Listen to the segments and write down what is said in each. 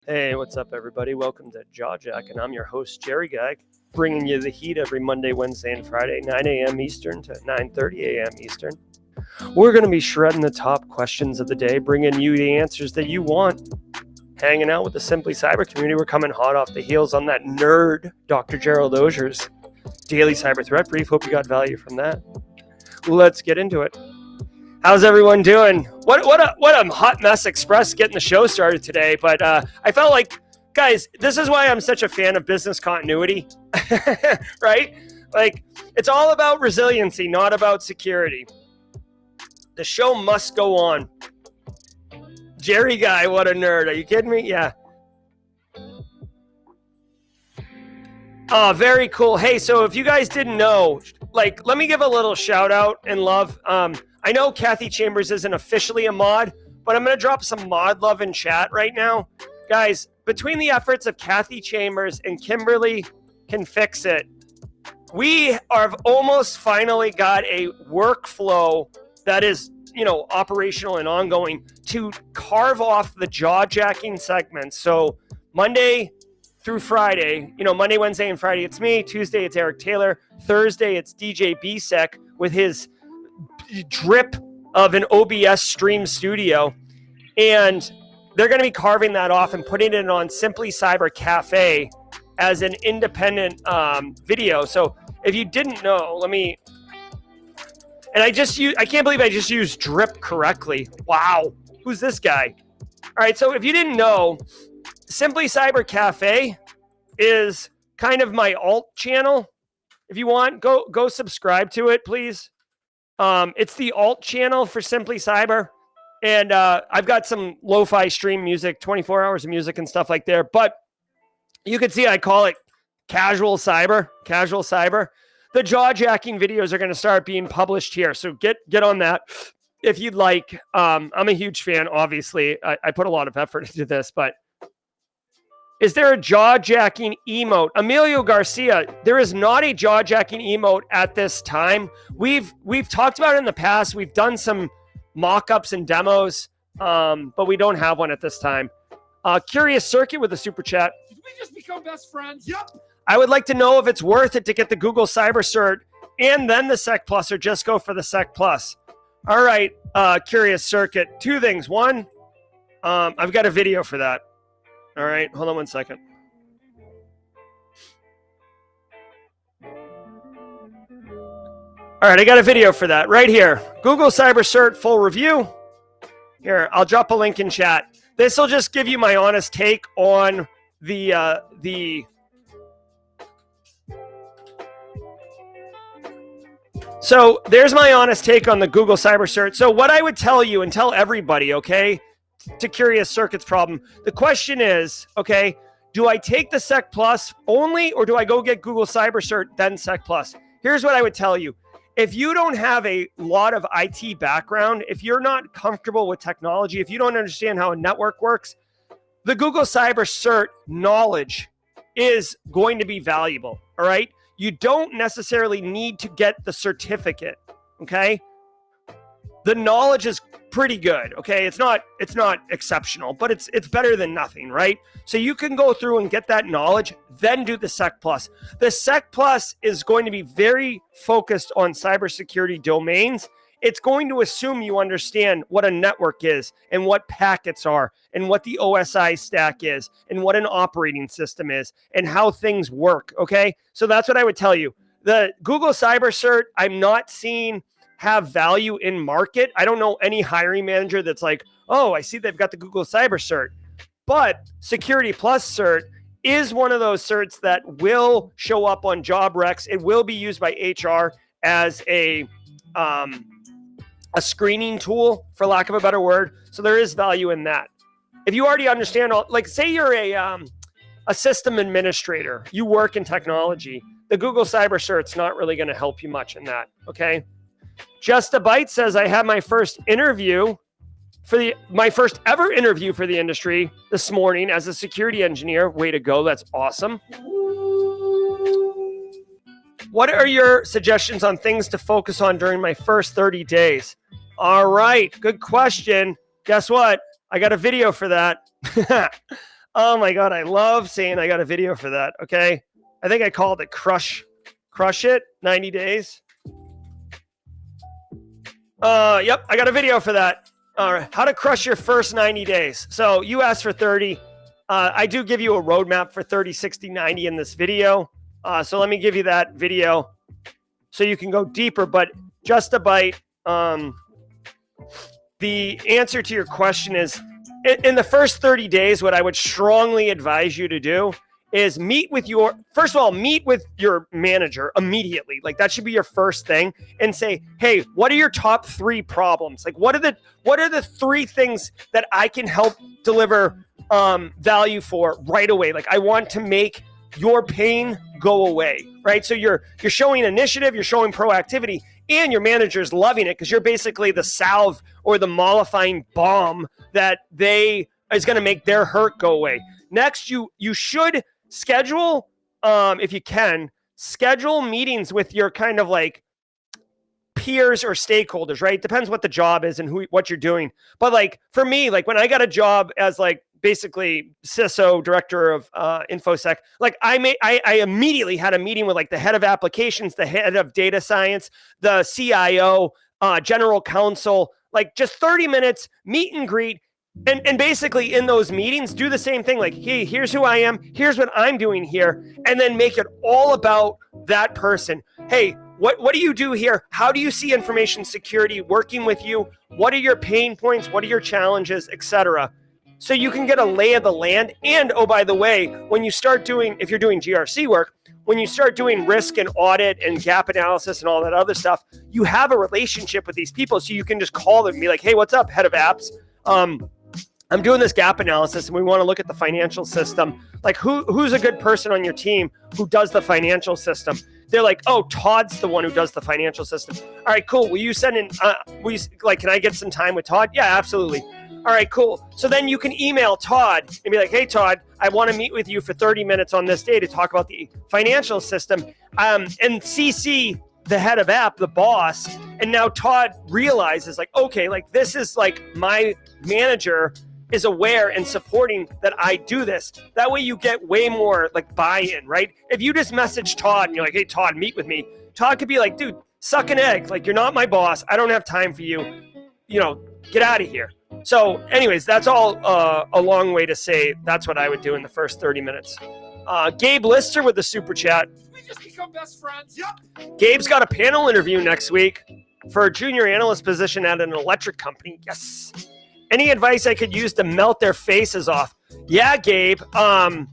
Hey, what's up, everybody? Welcome to Jaw Jackin. I'm your host, Jerry Gag, bringing you the heat every Monday, Wednesday, and Friday, 9 a.m. Eastern to 9:30 a.m. Eastern. We're going to be shredding the top questions of the day, bringing you the answers that you want. Hanging out with the Simply Cyber community. We're coming hot off the heels on that nerd, Dr. Gerald Ozier's daily cyber threat brief. Hope you got value from that. Let's get into it. How's everyone doing? What a hot mess express getting the show started today. But I felt like, guys, this is why I'm such a fan of business continuity, right? Like, it's all about resiliency, not about security. The show must go on. Jerry guy, what a nerd. Are you kidding me? Yeah. Oh, very cool. Hey, so if you guys didn't know, like, let me give a little shout out and love. I know Kathy Chambers isn't officially a mod, but I'm going to drop some mod love in chat right now. Guys, between the efforts of Kathy Chambers and Kimberly Can Fix It, we have almost finally got a workflow that is, operational and ongoing to carve off the jaw jacking segments. So Monday through Friday, Monday, Wednesday, and Friday, it's me. Tuesday, it's Eric Taylor. Thursday, it's DJ BSEC with his drip of an OBS stream studio. And they're going to be carving that off and putting it on Simply Cyber Cafe as an independent video. So if you didn't know, I can't believe I just used drip correctly. Wow. Who's this guy? All right. So if you didn't know, Simply Cyber Cafe is kind of my alt channel. If you want, go subscribe to it, please. It's the alt channel for Simply Cyber. And I've got some lo-fi stream music, 24 hours of music and stuff like there. But you can see I call it casual cyber. The jaw jacking videos are going to start being published here. So get on that if you'd like. I'm a huge fan, obviously. I put a lot of effort into this, but is there a jaw jacking emote? Emilio Garcia, there is not a jaw jacking emote at this time. We've talked about it in the past. We've done some mock-ups and demos, but we don't have one at this time. Curious Circuit with a super chat. Did we just become best friends? Yep. I would like to know if it's worth it to get the Google Cyber Cert and then the Sec Plus, or just go for the Sec Plus. All right, Curious Circuit. Two things. One, I've got a video for that. All right, hold on one second. All right, I got a video for that right here. Google Cyber Cert full review. Here, I'll drop a link in chat. This will just give you my honest take on the So there's my honest take on the Google Cyber Cert. So what I would tell you and tell everybody, okay, to Curious Circuit's problem, the question is, okay, do I take the Sec Plus only, or do I go get Google Cyber Cert, then Sec Plus? Here's what I would tell you. If you don't have a lot of IT background, if you're not comfortable with technology, if you don't understand how a network works, the Google Cyber Cert knowledge is going to be valuable, all right? You don't necessarily need to get the certificate, okay? The knowledge is pretty good, okay? It's not exceptional, but it's better than nothing, right? So you can go through and get that knowledge, then do the Sec Plus. The Sec Plus is going to be very focused on cybersecurity domains. It's going to assume you understand what a network is and what packets are and what the OSI stack is and what an operating system is and how things work, okay? So that's what I would tell you. The Google Cyber Cert, I'm not seeing have value in market. I don't know any hiring manager that's like, oh, I see they've got the Google Cyber Cert. But Security Plus Cert is one of those certs that will show up on job recs. It will be used by HR as a screening tool, for lack of a better word. So there is value in that. If you already understand, like say you're a system administrator, you work in technology, the Google Cyber Cert's not really going to help you much in that, okay? Just a Bite says, I had my first ever interview for the industry this morning as a security engineer. Way to go. That's awesome. What are your suggestions on things to focus on during my first 30 days? All right. Good question. Guess what? I got a video for that. Oh my God, I love saying I got a video for that. Okay, I think I called it crush it 90 days. Yep, I got a video for that. How to crush your first 90 days. So you asked for 30. I do give you a roadmap for 30, 60, 90 in this video. So let me give you that video so you can go deeper. But just a bite. The answer to your question is, in the first 30 days, what I would strongly advise you to do is first of all, meet with your manager immediately. Like that should be your first thing, and say, hey, what are your top 3 problems? Like what are the 3 things that I can help deliver value for right away? Like I want to make your pain go away, right? So you're showing initiative, you're showing proactivity, and your manager's loving it because you're basically the salve or the mollifying balm that is going to make their hurt go away. Next, you should schedule, if you can, schedule meetings with your kind of like peers or stakeholders, right? Depends what the job is and what you're doing. But like for me, like when I got a job as like basically CISO, director of infosec, like I immediately had a meeting with like the head of applications, the head of data science, the CIO, general counsel, like just 30 minutes meet and greet. And basically in those meetings, do the same thing. Like, hey, here's who I am. Here's what I'm doing here. And then make it all about that person. Hey, what do you do here? How do you see information security working with you? What are your pain points? What are your challenges, etc.? So you can get a lay of the land. And oh, by the way, when you start doing, if you're doing GRC work, when you start doing risk and audit and gap analysis and all that other stuff, you have a relationship with these people. So you can just call them and be like, hey, what's up, head of apps? I'm doing this gap analysis and we want to look at the financial system. Like who's a good person on your team who does the financial system? They're like, oh, Todd's the one who does the financial system. All right, cool. Will you send in, can I get some time with Todd? Yeah, absolutely. All right, cool. So then you can email Todd and be like, hey, Todd, I want to meet with you for 30 minutes on this day to talk about the financial system, and CC the head of app, the boss. And now Todd realizes like, okay, like this is like my manager is aware and supporting that I do this. That way you get way more like buy-in, right? If you just message Todd and you're like, hey, Todd, meet with me. Todd could be like, dude, suck an egg. Like, you're not my boss. I don't have time for you. Get out of here. So anyways, that's all a long way to say that's what I would do in the first 30 minutes. Gabe Lister with the super chat. We just become best friends. Yep. Gabe's got a panel interview next week for a junior analyst position at an electric company. Yes. Any advice I could use to melt their faces off? Yeah, Gabe. All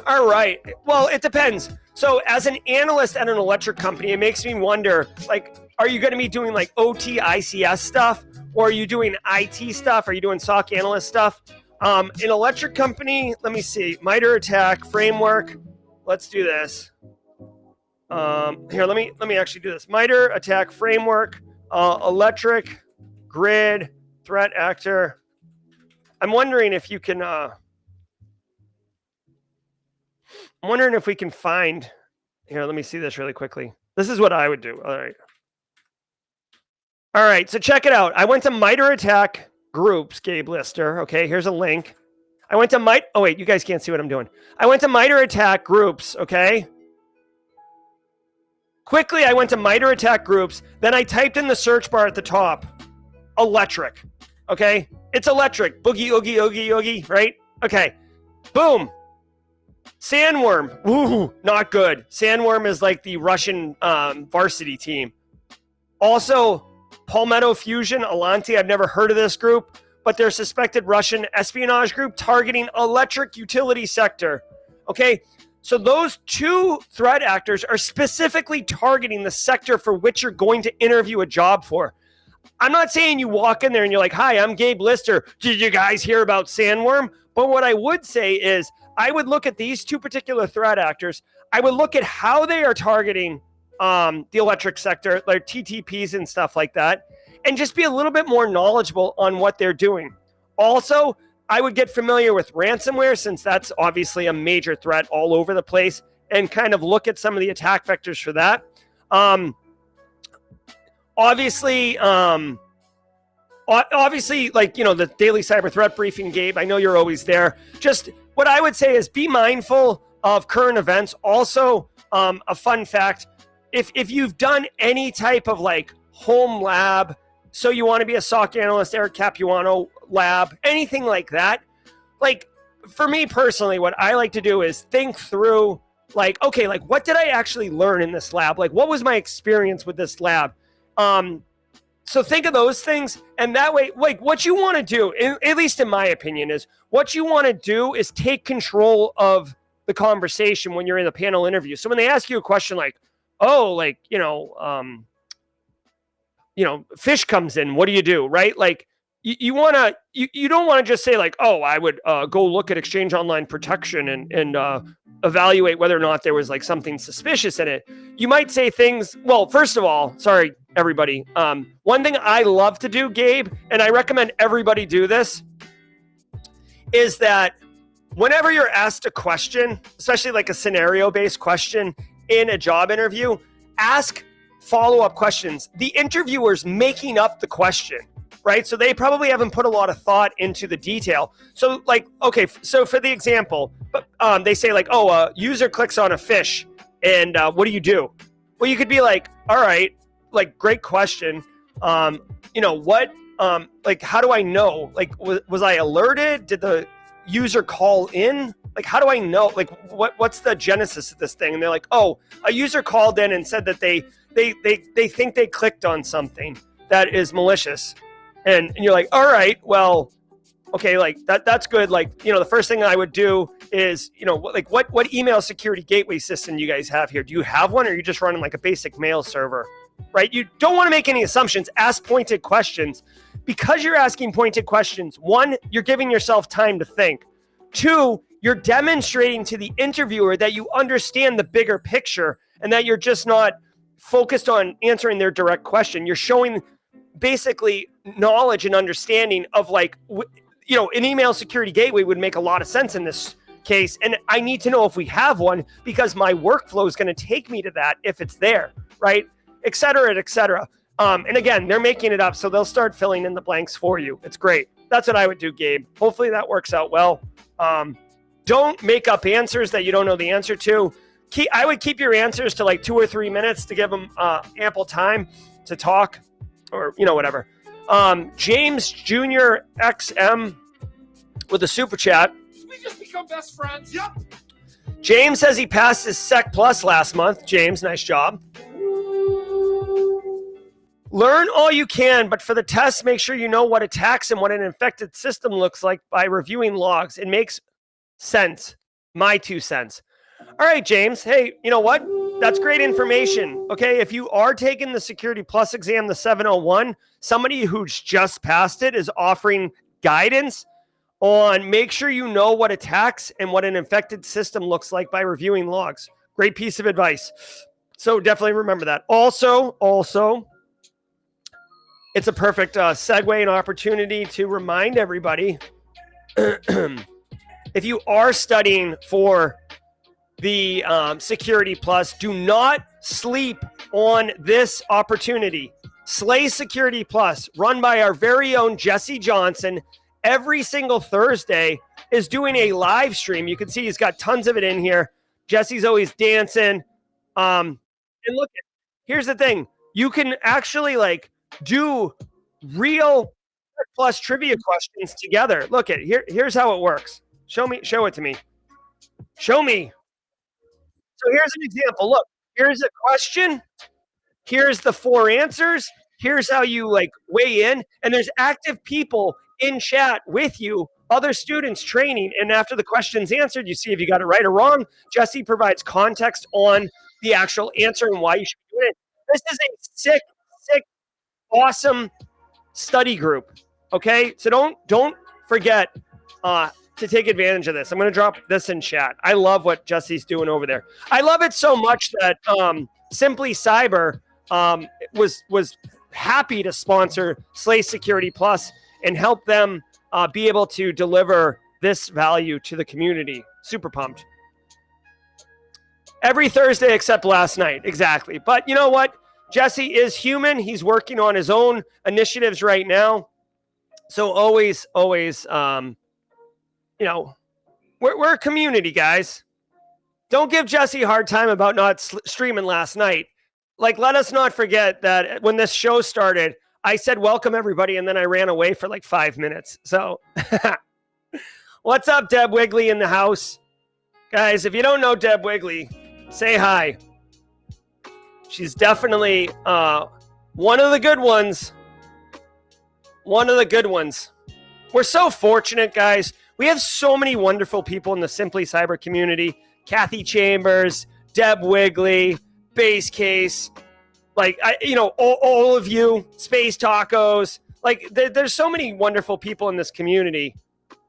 right. Well, it depends. So as an analyst at an electric company, it makes me wonder, like, are you going to be doing like OT, ICS stuff? Or are you doing IT stuff? Are you doing SOC analyst stuff? An electric company, let me see. MITRE ATT&CK framework. Let's do this. Here, let me actually do this. MITRE ATT&CK framework, electric, grid, threat actor. I'm wondering if you can, I'm wondering if we can find, here, let me see this really quickly. This is what I would do. All right, so check it out. I went to MITRE ATT&CK groups, Gabe Lister. Okay, here's a link. I went to oh wait, you guys can't see what I'm doing. I went to MITRE ATT&CK groups, okay? Quickly, I went to MITRE ATT&CK groups, then I typed in the search bar at the top, electric, okay? It's electric, boogie, oogie, oogie, oogie, right? Okay, boom. Sandworm, ooh, not good. Sandworm is like the Russian varsity team. Also, Palmetto Fusion, Alante, I've never heard of this group, but they're suspected Russian espionage group targeting electric utility sector. Okay, so those 2 threat actors are specifically targeting the sector for which you're going to interview a job for. I'm not saying you walk in there and you're like, hi, I'm Gabe Lister. Did you guys hear about Sandworm? But what I would say is I would look at these 2 particular threat actors. I would look at how they are targeting the electric sector, like TTPs and stuff like that, and just be a little bit more knowledgeable on what they're doing. Also, I would get familiar with ransomware, since that's obviously a major threat all over the place, and kind of look at some of the attack vectors for that. Obviously, obviously, like, the daily cyber threat briefing, Gabe, I know you're always there. Just what I would say is be mindful of current events. Also, a fun fact, if you've done any type of like home lab, so you want to be a SOC analyst, Eric Capuano lab, anything like that, like for me personally, what I like to do is think through like, okay, like what did I actually learn in this lab? Like what was my experience with this lab? So think of those things, and that way, like what you want to do, at least in my opinion, is what you want to do is take control of the conversation when you're in a panel interview. So when they ask you a question like, oh, like, fish comes in, what do you do? Right? Like you don't want to just say like, oh, I would go look at Exchange Online Protection and evaluate whether or not there was like something suspicious in it. You might say things, well, first of all, sorry, everybody. One thing I love to do, Gabe, and I recommend everybody do this, is that whenever you're asked a question, especially like a scenario-based question in a job interview, ask follow-up questions. The interviewer's making up the question, right? So they probably haven't put a lot of thought into the detail. So like, okay, so for the example, they say like, oh, a user clicks on a fish and what do you do? Well, you could be like, all right, like great question. What, like, how do I know? Like, was I alerted? Did the user call in? Like, how do I know? Like, what's the genesis of this thing? And they're like, oh, a user called in and said that they think they clicked on something that is malicious. And you're like, all right, well, okay, like that's good. Like, the first thing I would do is, like what email security gateway system you guys have here? Do you have one, or are you just running like a basic mail server, right? You don't want to make any assumptions. Ask pointed questions. Because you're asking pointed questions, one, you're giving yourself time to think. Two, you're demonstrating to the interviewer that you understand the bigger picture and that you're just not focused on answering their direct question. You're showing basically knowledge and understanding of like, an email security gateway would make a lot of sense in this case. And I need to know if we have one because my workflow is going to take me to that if it's there, right? Et cetera, et cetera. And again, they're making it up, so they'll start filling in the blanks for you. It's great. That's what I would do, Gabe. Hopefully that works out well. Don't make up answers that you don't know the answer to. I would keep your answers to like 2 or 3 minutes to give them ample time to talk or, whatever. James Jr. XM with a super chat. We just become best friends. Yep. James says he passed his Sec Plus last month. James, nice job. Learn all you can, but for the test, make sure you know what attacks and what an infected system looks like by reviewing logs. It makes sense. My 2 cents. All right, James. Hey, you know what? That's great information. Okay, if you are taking the Security Plus exam, the 701, somebody who's just passed it is offering guidance on make sure you know what attacks and what an infected system looks like by reviewing logs. Great piece of advice. So definitely remember that. Also, it's a perfect segue and opportunity to remind everybody, if you are studying for the Security Plus, do not sleep on this opportunity. Slay Security Plus, run by our very own Jesse Johnson, every single Thursday is doing a live stream. You can see he's got tons of it in here. Jesse's always dancing. And look, here's the thing. You can actually like do real plus trivia questions together. Look at here's how it works. Show it to me. Show me. So here's an example. Look, here's a question. Here's the 4 answers. Here's how you like weigh in. And there's active people in chat with you, other students training. And after the question's answered, you see if you got it right or wrong. Jesse provides context on the actual answer and why you should do it. This is a sick, awesome study group. Okay, so don't forget to take advantage of this. I'm going to drop this in chat. I love what Jesse's doing over there. I love it so much that Simply Cyber was happy to sponsor Slay Security Plus and help them be able to deliver this value to the community. Super pumped. Every Thursday except last night. Exactly. But you know what? Jesse is human. He's working on his own initiatives right now. So always, we're a community, guys. Don't give Jesse a hard time about not streaming last night. Like, let us not forget that when this show started, I said, welcome everybody. And then I ran away for like 5 minutes. So what's up, Deb Wigley in the house? Guys, if you don't know Deb Wigley, say hi. She's definitely one of the good ones. One of the good ones. We're so fortunate, guys. We have so many wonderful people in the Simply Cyber community. Kathy Chambers, Deb Wigley, Base Case, like, all of you, Space Tacos. Like, there's so many wonderful people in this community.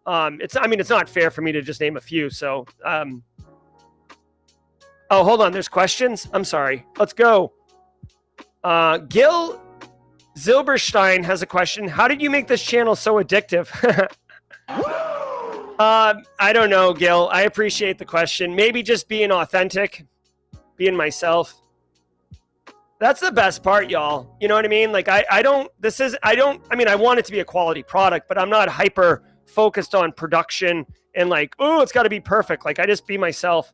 It's not fair for me to just name a few. So, oh, hold on. There's questions. I'm sorry. Let's go. Gil Zilberstein has a question. How did you make this channel so addictive? I don't know, Gil. I appreciate the question. Maybe just being authentic, being myself. That's the best part, y'all. You know what I mean? Like, I want it to be a quality product, but I'm not hyper focused on production and like, oh, it's got to be perfect. Like, I just be myself.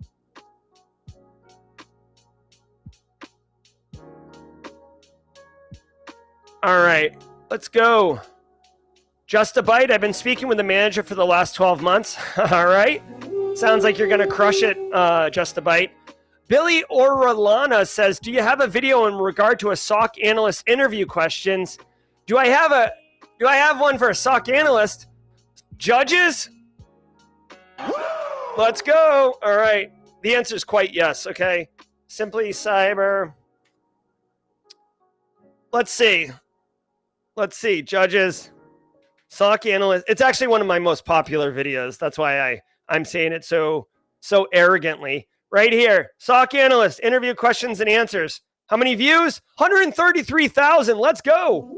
All right, let's go. Just a Bite. I've been speaking with the manager for the last 12 months. All right. Sounds like you're going to crush it, Just a Bite. Billy Orlana says, do you have a video in regard to a SOC analyst interview questions? Do I have one for a SOC analyst? Judges? Let's go. All right. The answer is quite yes. Okay. Simply Cyber. Let's see. Judges. SOC analyst. It's actually one of my most popular videos. That's why I'm saying it so arrogantly. Right here. SOC analyst, interview questions and answers. How many views? 133,000. Let's go.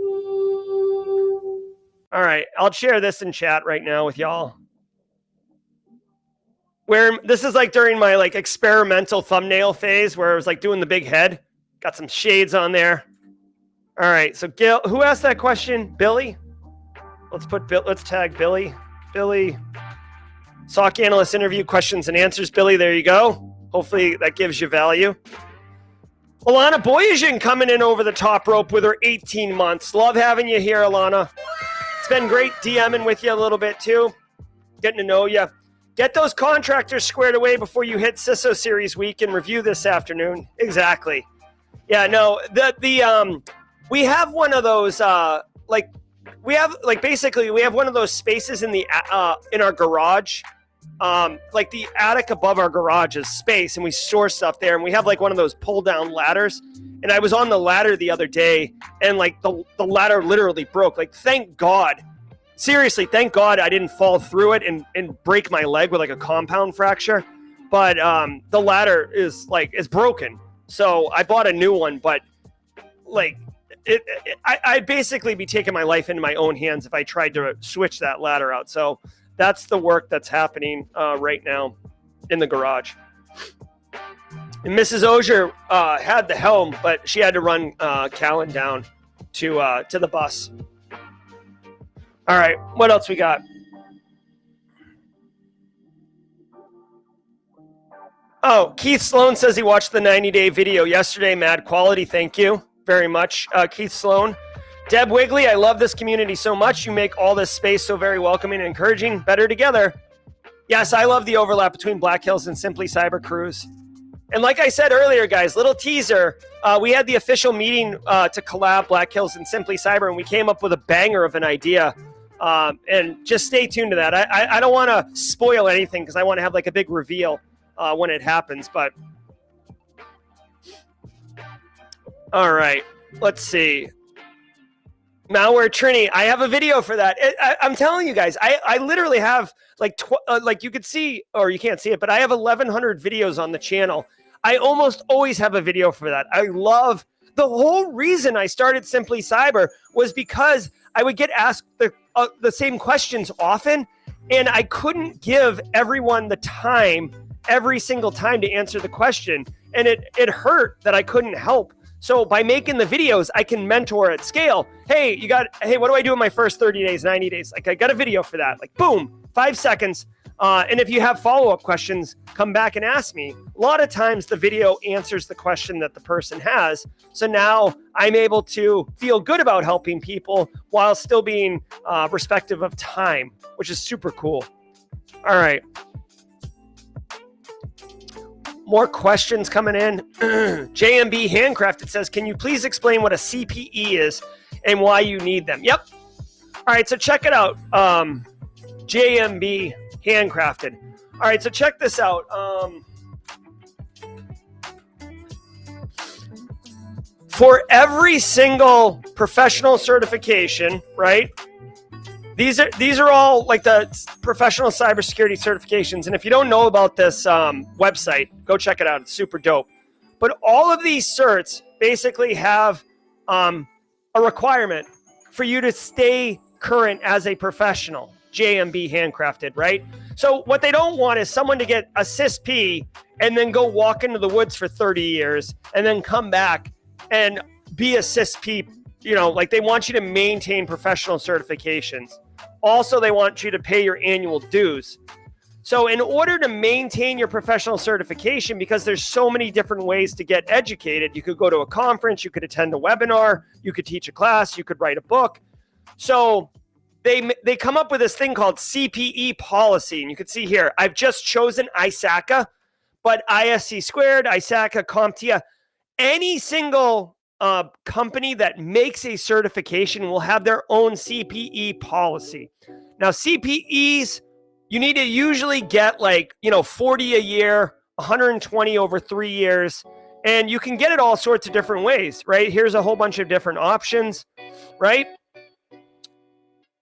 All right. I'll share this in chat right now with y'all. Where this is like during my like experimental thumbnail phase where I was like doing the big head. Got some shades on there. All right. So Gil, who asked that question? Billy? Let's tag Billy. Billy, SOC analyst interview questions and answers. Billy, there you go. Hopefully that gives you value. Alana Boyajian coming in over the top rope with her 18 months. Love having you here, Alana. It's been great DMing with you a little bit too. Getting to know you. Get those contractors squared away before you hit CISO Series Week and review this afternoon. Exactly. Yeah, no, we have one of those we have one of those spaces in our garage. Like the attic above our garage is space and we store stuff there, and we have like one of those pull down ladders, and I was on the ladder the other day and like the ladder literally broke. Like, thank God, seriously, thank God I didn't fall through it and break my leg with like a compound fracture. But the ladder is broken, so I bought a new one. But like I'd basically be taking my life into my own hands if I tried to switch that ladder out. So that's the work that's happening right now in the garage. And Mrs. Ogier had the helm, but she had to run Callan down to the bus. All right, what else we got? Oh, Keith Sloan says he watched the 90-day video yesterday. Mad quality, thank you very much, Keith Sloan. Deb Wigley, I love this community so much. You make all this space so very welcoming and encouraging. Better together. Yes, I love the overlap between Black Hills and Simply Cyber Cruise. And like I said earlier, guys, little teaser. We had the official meeting to collab Black Hills and Simply Cyber, and we came up with a banger of an idea. And just stay tuned to that. I don't want to spoil anything because I want to have like a big reveal when it happens. But all right, let's see. Malware Trini, I have a video for that. I'm telling you guys, I literally have like you could see, or you can't see it, but I have 1,100 videos on the channel. I almost always have a video for that. I love the whole reason I started Simply Cyber was because I would get asked the same questions often, and I couldn't give everyone the time every single time to answer the question, and it hurt that I couldn't help So by making the videos, I can mentor at scale. Hey, what do I do in my first 30 days, 90 days? Like I got a video for that. Like boom, 5 seconds. And if you have follow-up questions, come back and ask me. A lot of times the video answers the question that the person has. So now I'm able to feel good about helping people while still being respective of time, which is super cool. All right. More questions coming in. JMB Handcrafted says, can you please explain what a CPE is and why you need them? Yep. All right, so check it out. JMB Handcrafted. All right, so check this out. For every single professional certification, right? These are all like the professional cybersecurity certifications. And if you don't know about this website, go check it out. It's super dope. But all of these certs basically have a requirement for you to stay current as a professional. JMB Handcrafted, right? So what they don't want is someone to get a CISP and then go walk into the woods for 30 years and then come back and be a CISP. You know, like they want you to maintain professional certifications. Also, they want you to pay your annual dues. So in order to maintain your professional certification, because there's so many different ways to get educated, you could go to a conference, you could attend a webinar, you could teach a class, you could write a book. So they come up with this thing called CPE policy. And you can see here, I've just chosen ISACA, but ISC squared, ISACA, CompTIA, any single company that makes a certification will have their own CPE policy. Now, CPEs, you need to usually get 40 a year, 120 over 3 years, and you can get it all sorts of different ways, right? Here's a whole bunch of different options, right?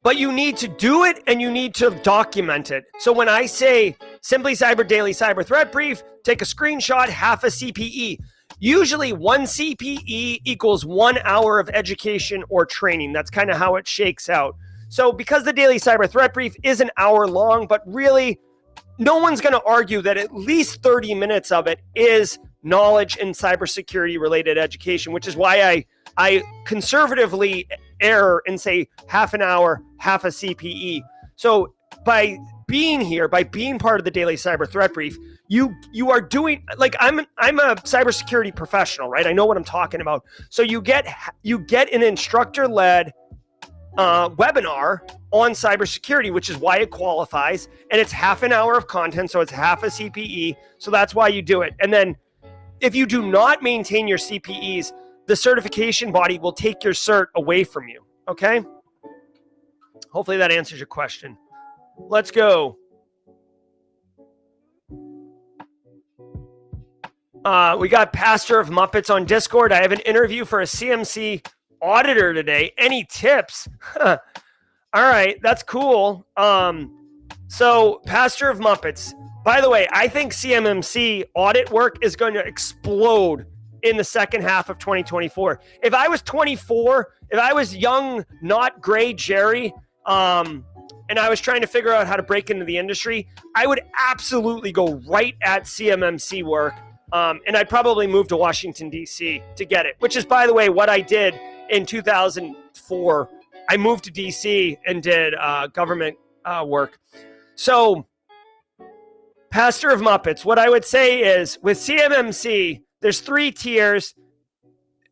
But you need to do it and you need to document it. So when I say Simply Cyber Daily Cyber Threat Brief, take a screenshot, half a CPE. Usually 1 CPE equals 1 hour of education or training. That's kind of how it shakes out. So because the Daily Cyber Threat Brief is an hour long, but really no one's going to argue that at least 30 minutes of it is knowledge and cybersecurity related education, which is why I conservatively err and say half an hour, half a CPE. So by being here, by being part of the Daily Cyber Threat Brief, you are doing, like, I'm a cybersecurity professional, right? I know what I'm talking about. So you get an instructor-led webinar on cybersecurity, which is why it qualifies, and it's half an hour of content, so it's half a CPE. So that's why you do it. And then if you do not maintain your CPEs, the certification body will take your cert away from you. Okay? Hopefully that answers your question. Let's go. We got Pastor of Muppets on Discord. I have an interview for a CMC auditor today. Any tips? All right, that's cool. So Pastor of Muppets. By the way, I think CMMC audit work is going to explode in the second half of 2024. If I was 24, if I was young, not gray Jerry, and I was trying to figure out how to break into the industry, I would absolutely go right at CMMC work. And I'd probably move to Washington, D.C. to get it, which is, by the way, what I did in 2004. I moved to D.C. and did government work. So, Pastor of Muppets, what I would say is with CMMC, there's 3 tiers.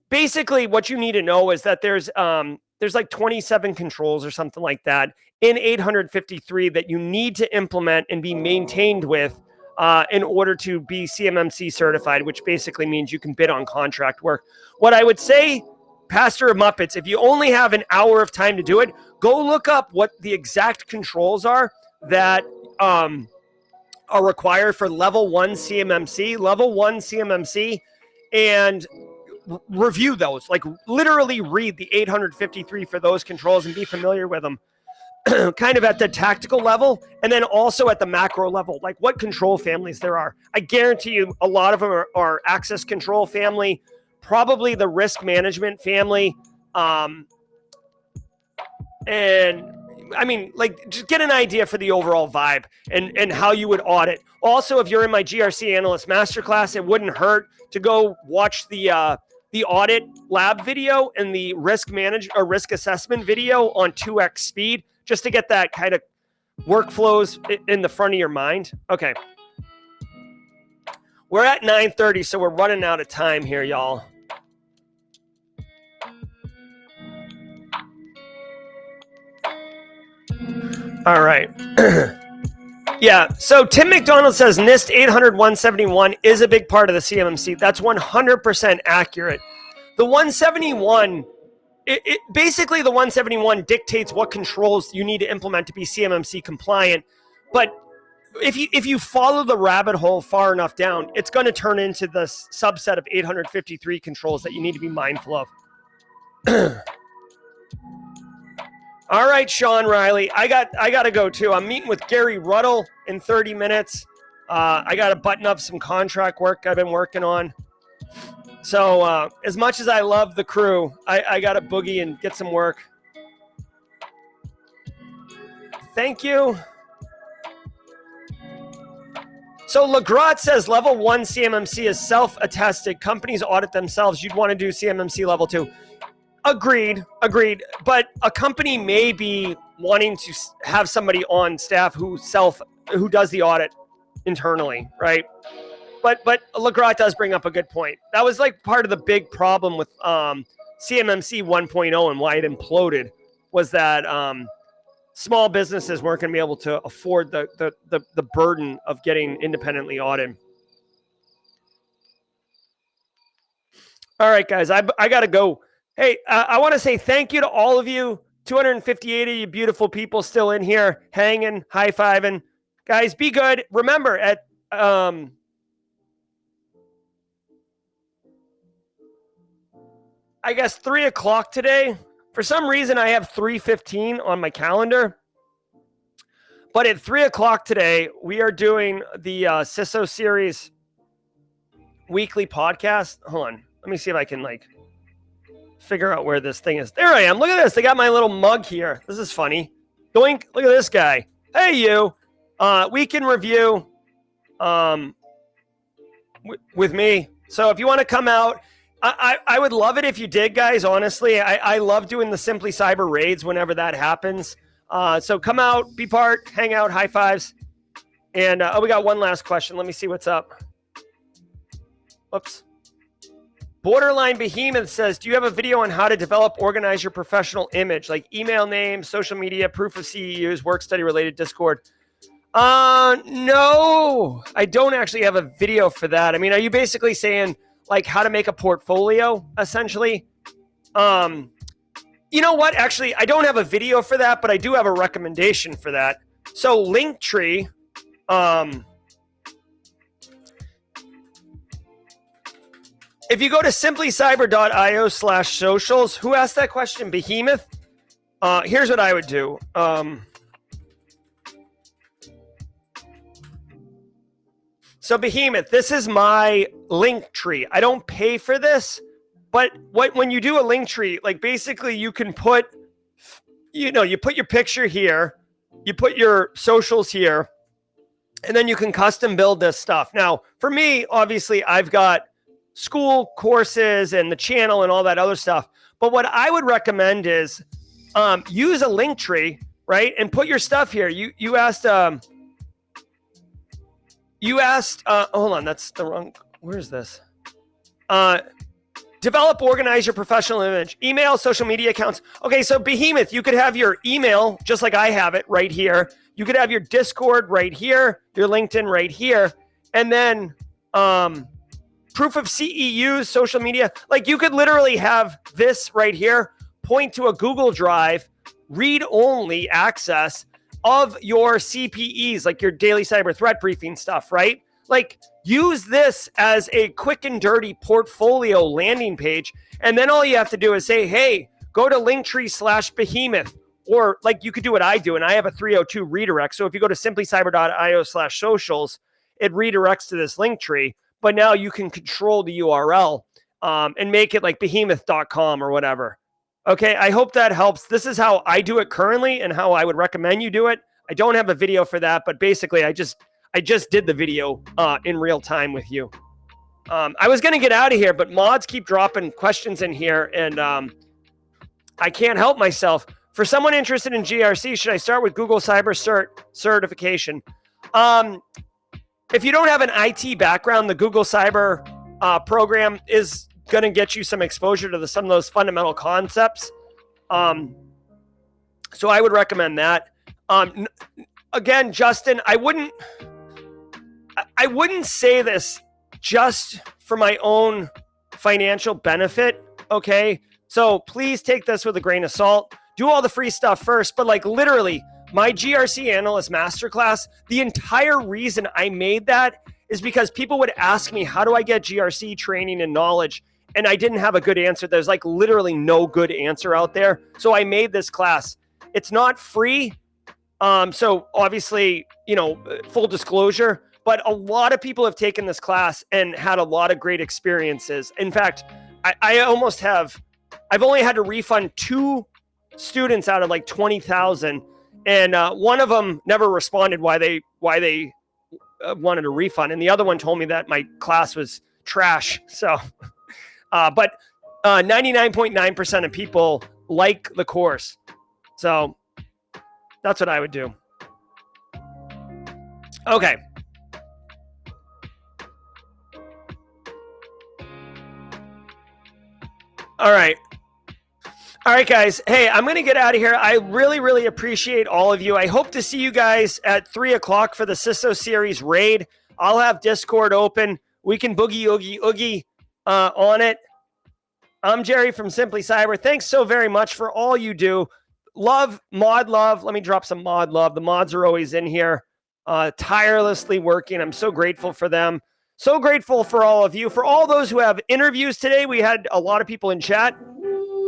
Basically, what you need to know is that there's like 27 controls or something like that in 853 that you need to implement and be maintained with in order to be CMMC certified, which basically means you can bid on contract work. What I would say, Pastor of Muppets, if you only have an hour of time to do it, go look up what the exact controls are that are required for level 1 CMMC, and review those. Like literally read the 853 for those controls and be familiar with them. Kind of at the tactical level, and then also at the macro level, like what control families there are. I guarantee you a lot of them are access control family, probably the risk management family. And I mean, like, just get an idea for the overall vibe and how you would audit. Also, if you're in my GRC Analyst Masterclass, it wouldn't hurt to go watch the the audit lab video and the risk assessment video on 2x speed, just to get that kind of workflows in the front of your mind. Okay. We're at 9:30, so we're running out of time here, y'all. All right. Yeah, so Tim McDonald says NIST 800-171 is a big part of the CMMC. That's 100% accurate. The 171, basically the 171 dictates what controls you need to implement to be CMMC compliant. But if you follow the rabbit hole far enough down, it's going to turn into the subset of 853 controls that you need to be mindful of. All right, Sean Riley, I got to go too. I'm meeting with Gary Ruddle in 30 minutes. I got to button up some contract work I've been working on. So as much as I love the crew, I got to boogie and get some work. Thank you. So Legrat says level 1 CMMC is self-attested. Companies audit themselves. You'd want to do CMMC level 2. Agreed. But a company may be wanting to have somebody on staff who does the audit internally, right? But Legrat does bring up a good point. That was like part of the big problem with CMMC 1.0 and why it imploded was that small businesses weren't going to be able to afford the burden of getting independently audited. All right, guys, I got to go. Hey, I want to say thank you to all of you. 258 of you beautiful people still in here, hanging, high-fiving. Guys, be good. Remember, at I guess 3 o'clock today, for some reason I have 3:15 on my calendar. But at 3 o'clock today, we are doing the CISO series weekly podcast. Hold on. Let me see if I can figure out where this thing is. There I am. Look at this. They got my little mug here. This is funny. Doink. Look at this guy. Hey, you. Week in review with me. So if you want to come out, I would love it if you did, guys. Honestly, I love doing the Simply Cyber raids whenever that happens. So come out, be part, hang out, high fives. And we got one last question. Let me see what's up. Whoops. Borderline Behemoth says, do you have a video on how to develop, organize your professional image, like email name, social media, proof of CEUs, work study related Discord? No, I don't actually have a video for that. I mean, are you basically saying how to make a portfolio, essentially? You know what? Actually, I don't have a video for that, but I do have a recommendation for that. So Linktree, if you go to simplycyber.io/socials, who asked that question? Behemoth? Here's what I would do. So Behemoth, this is my Linktree. I don't pay for this, but when you do a Linktree, basically you can put, you put your picture here, you put your socials here, and then you can custom build this stuff. Now, for me, obviously, I've got school courses and the channel and all that other stuff. But what I would recommend is use a Linktree, right? And put your stuff here. You asked, hold on, that's the wrong, where's this? Develop, organize your professional image, email, social media accounts. Okay, so Behemoth, you could have your email, just like I have it right here. You could have your Discord right here, your LinkedIn right here, and then proof of CEUs, social media. You could literally have this right here, point to a Google Drive, read-only access of your CPEs, your daily cyber threat briefing stuff, right? Use this as a quick and dirty portfolio landing page. And then all you have to do is say, hey, go to Linktree/Behemoth. Or you could do what I do, and I have a 302 redirect. So if you go to simplycyber.io/socials, it redirects to this Linktree. But now you can control the URL and make it behemoth.com or whatever. Okay, I hope that helps. This is how I do it currently and how I would recommend you do it. I don't have a video for that, but basically I just did the video in real time with you. I was going to get out of here, but mods keep dropping questions in here, and I can't help myself. For someone interested in GRC, should I start with Google Cyber certification? If you don't have an IT background, the Google Cyber program is going to get you some exposure to some of those fundamental concepts. So I would recommend that. Again, Justin, I wouldn't say this just for my own financial benefit, okay? So please take this with a grain of salt. Do all the free stuff first, but like literally, my GRC Analyst Masterclass, the entire reason I made that is because people would ask me, how do I get GRC training and knowledge? And I didn't have a good answer. There's like literally no good answer out there. So I made this class. It's not free. So obviously, you know, full disclosure, but a lot of people have taken this class and had a lot of great experiences. In fact, I've only had to refund 2 students out of like 20,000. And one of them never responded why they wanted a refund. And the other one told me that my class was trash. So, but 99.9% of people like the course. So that's what I would do. Okay. All right. All right, guys. Hey, I'm going to get out of here. I really, really appreciate all of you. I hope to see you guys at 3 o'clock for the CISO series raid. I'll have Discord open. We can boogie, oogie, oogie on it. I'm Jerry from Simply Cyber. Thanks so very much for all you do. Love, mod love. Let me drop some mod love. The mods are always in here, tirelessly working. I'm so grateful for them. So grateful for all of you. For all those who have interviews today, we had a lot of people in chat.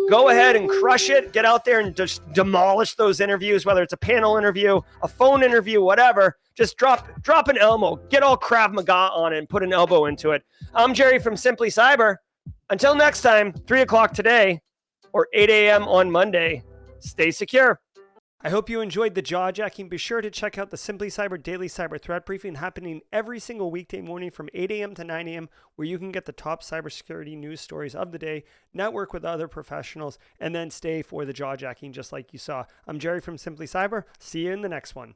Go ahead and crush it. Get out there and just demolish those interviews, whether it's a panel interview, a phone interview, whatever. Just drop an elbow. Get all Krav Maga on it and put an elbow into it. I'm Jerry from Simply Cyber. Until next time, 3 o'clock today or 8 a.m. on Monday, stay secure. I hope you enjoyed the Jaw Jacking. Be sure to check out the Simply Cyber Daily Cyber Threat Briefing happening every single weekday morning from 8 a.m. to 9 a.m., where you can get the top cybersecurity news stories of the day, network with other professionals, and then stay for the Jaw Jacking just like you saw. I'm Jerry from Simply Cyber. See you in the next one.